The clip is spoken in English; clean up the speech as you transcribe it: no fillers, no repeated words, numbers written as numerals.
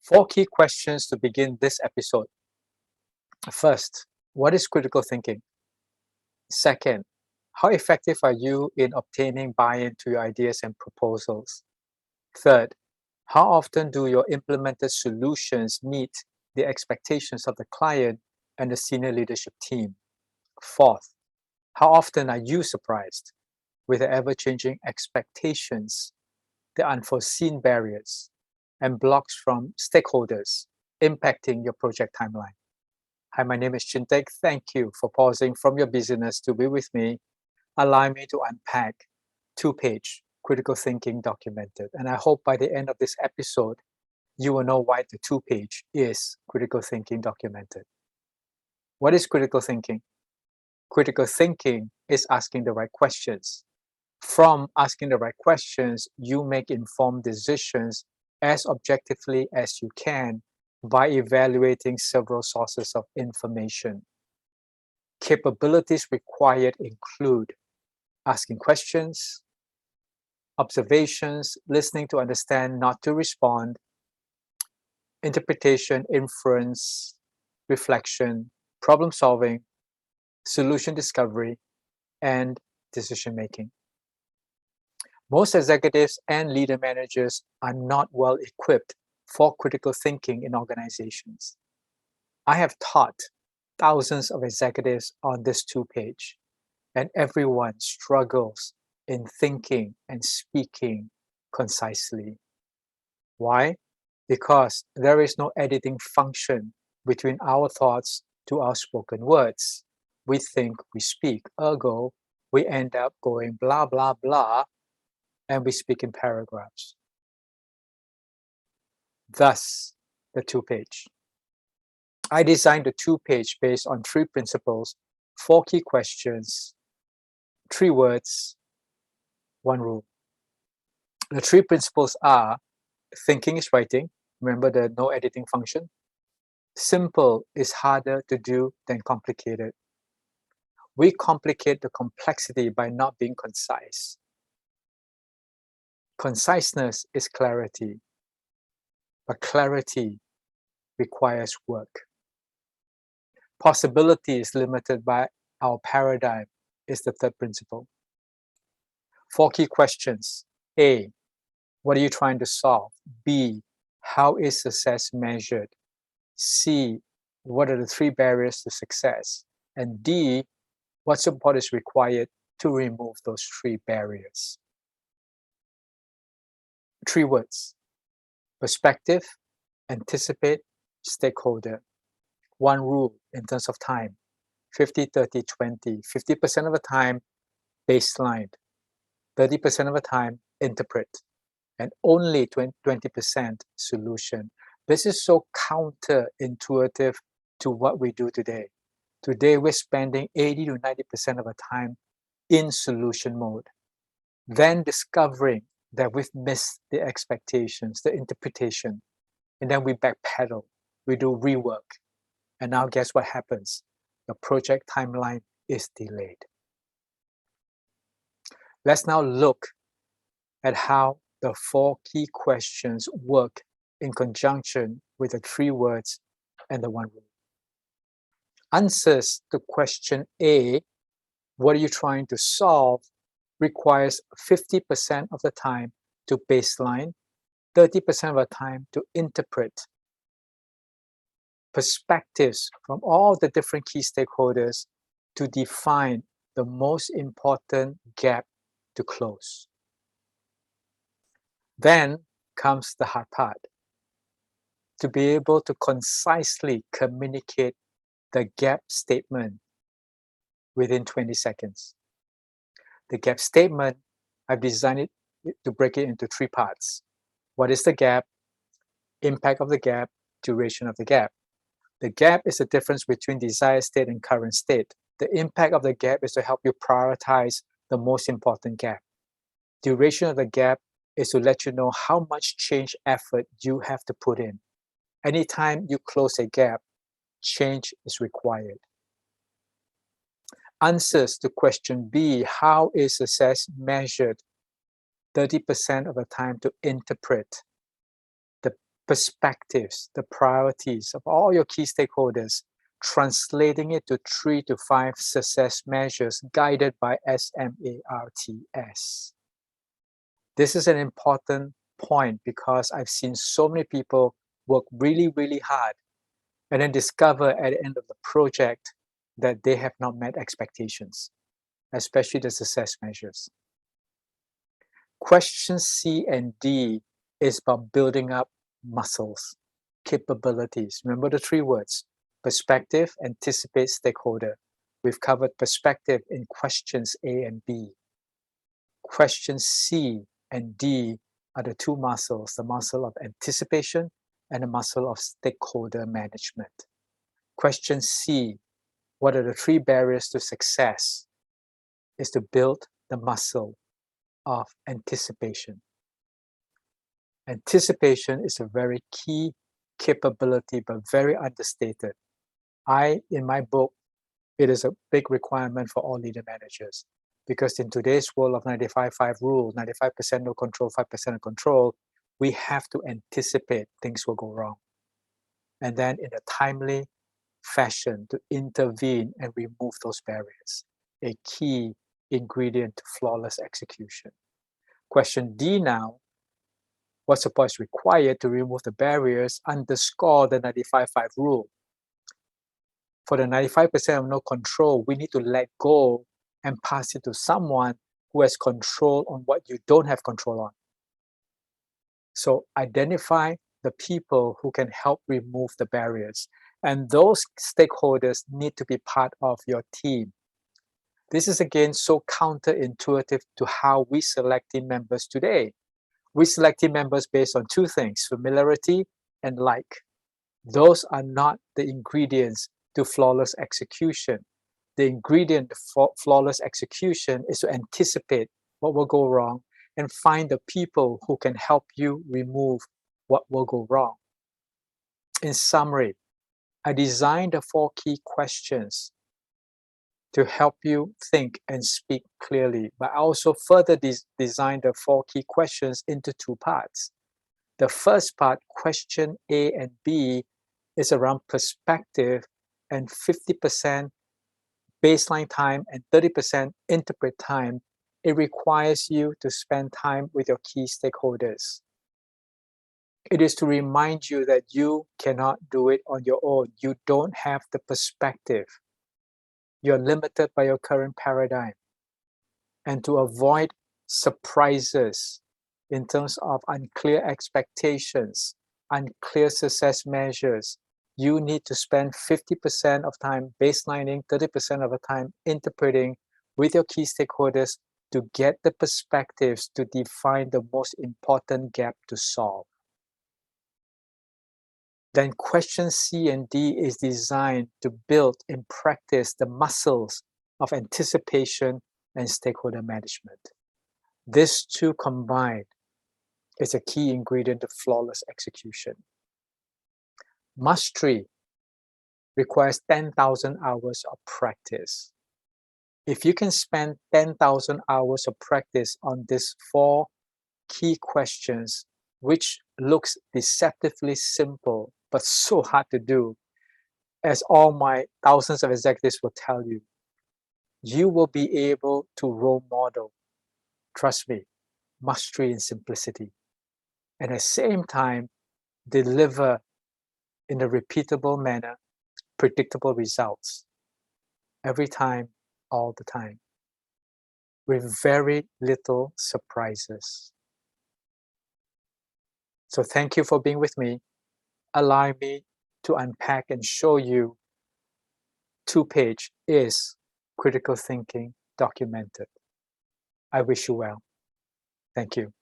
Four key questions to begin this episode. First, what is critical thinking? Second, how effective are you in obtaining buy-in to your ideas and proposals? Third, how often do your implemented solutions meet the expectations of the client and the senior leadership team? Fourth, how often are you surprised with the ever-changing expectations, the unforeseen barriers, and blocks from stakeholders impacting your project timeline? Hi, my name is Teik. Thank you for pausing from your busyness to be with me. Allow me to unpack two-page critical thinking documented. And I hope by the end of this episode, you will know why the two-page is critical thinking documented. What is critical thinking? Critical thinking is asking the right questions. From asking the right questions, you make informed decisions as objectively as you can by evaluating several sources of information. Capabilities required include asking questions, observations, listening to understand, not to respond, interpretation, inference, reflection, problem solving, solution discovery, and decision making. Most executives and leader managers are not well equipped for critical thinking in organizations. I have taught thousands of executives on this two-page, and everyone struggles in thinking and speaking concisely. Why? Because there is no editing function between our thoughts to our spoken words. We think, we speak, ergo, we end up going blah, blah, blah, and we speak in paragraphs. Thus, the two-page. I designed the two-page based on three principles, four key questions, 3 words, 1 rule. The 3 principles are: thinking is writing. Remember the no editing function. Simple is harder to do than complicated. We complicate the complexity by not being concise. Conciseness is clarity, but clarity requires work. Possibility is limited by our paradigm is the third principle. 4 key questions. A, what are you trying to solve? B, how is success measured? C, what are the 3 barriers to success? And D, what support is required to remove those 3 barriers? 3 words: perspective, anticipate, stakeholder. 1 rule in terms of time: 50, 30, 20. 50% of the time, baseline. 30% of the time, interpret. And only 20% solution. This is so counterintuitive to what we do today. Today, we're spending 80 to 90% of the time in solution mode. Then discovering that we've missed the expectations, the interpretation, and then we backpedal, we do rework. And now guess what happens? The project timeline is delayed. Let's now look at how the 4 key questions work in conjunction with the 3 words and the 1 rule. Answers to question A, what are you trying to solve, requires 50% of the time to baseline, 30% of the time to interpret. Perspectives from all the different key stakeholders to define the most important gap to close. Then comes the hard part: to be able to concisely communicate the gap statement within 20 seconds. The gap statement, I've designed it to break it into 3 parts. What is the gap? Impact of the gap, duration of the gap. The gap is the difference between desired state and current state. The impact of the gap is to help you prioritize the most important gap. Duration of the gap is to let you know how much change effort you have to put in. Anytime you close a gap, change is required. Answers to question B, how is success measured? 30% of the time to interpret. The perspectives, the priorities of all your key stakeholders, translating it to 3 to 5 success measures guided by SMARTS. This is an important point because I've seen so many people work really, really hard and then discover at the end of the project that they have not met expectations, especially the success measures. Question C and D is about building up muscles, capabilities. Remember the 3 words: perspective, anticipate, stakeholder. We've covered perspective in questions A and B. Questions C and D are the 2 muscles, the muscle of anticipation and the muscle of stakeholder management. Question C, what are the 3 barriers to success? Is to build the muscle of anticipation. Anticipation is a very key capability, but very understated. In my book, it is a big requirement for all leader managers, because in today's world of 95-5 rule, 95% no control, 5% of control, we have to anticipate things will go wrong. And then in a timely fashion to intervene and remove those barriers, a key ingredient to flawless execution. Question D now, what support is required to remove the barriers? Underscore the 95-5 rule. For the 95% of no control, we need to let go and pass it to someone who has control on what you don't have control on. So identify the people who can help remove the barriers. And those stakeholders need to be part of your team. This is again so counterintuitive to how we select team members today. We select team members based on 2 things, familiarity and like. Those are not the ingredients to flawless execution. The ingredient for flawless execution is to anticipate what will go wrong and find the people who can help you remove what will go wrong. In summary, I designed the 4 key questions to help you think and speak clearly, but I also further designed the 4 key questions into 2 parts. The first part, question A and B, is around perspective and 50% baseline time and 30% interpret time. It requires you to spend time with your key stakeholders. It is to remind you that you cannot do it on your own. You don't have the perspective. You're limited by your current paradigm. And to avoid surprises in terms of unclear expectations, unclear success measures, you need to spend 50% of time baselining, 30% of the time interpreting with your key stakeholders to get the perspectives to define the most important gap to solve. Then question C and D is designed to build in practice the muscles of anticipation and stakeholder management. These 2 combined is a key ingredient of flawless execution. Mastery requires 10,000 hours of practice. If you can spend 10,000 hours of practice on these 4 key questions, which looks deceptively simple, but so hard to do, as all my thousands of executives will tell you, you will be able to role model, trust me, mastery and simplicity. And at the same time, deliver in a repeatable manner, predictable results every time, all the time, with very little surprises. So thank you for being with me. Allow me to unpack and show you 2-page is critical thinking documented. I wish you well. Thank you.